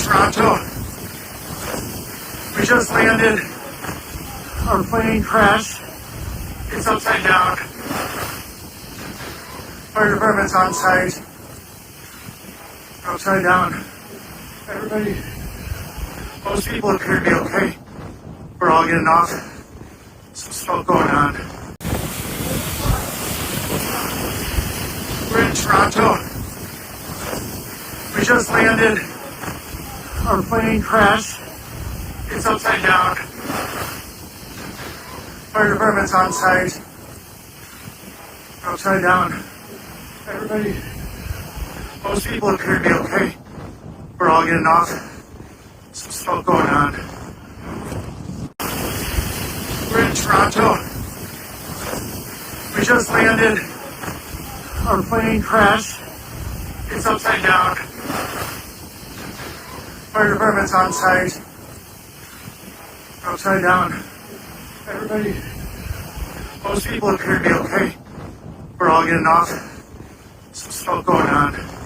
Toronto. We just landed. Our plane crashed. It's upside down. Fire department's on site. Upside down. Everybody, most people appear to be okay. We're all getting off. Some smoke going on. We're in Toronto. We just landed. Our plane crashed. It's upside down. Fire department's on site. Upside down. Everybody, most people appear to be okay. We're all getting off. Some smoke going on. We're in Toronto. We just landed. Our plane crashed. It's upside down. Fire department's on site. Upside down. Everybody, most people appear to be okay. We're all getting off. Some smoke going on.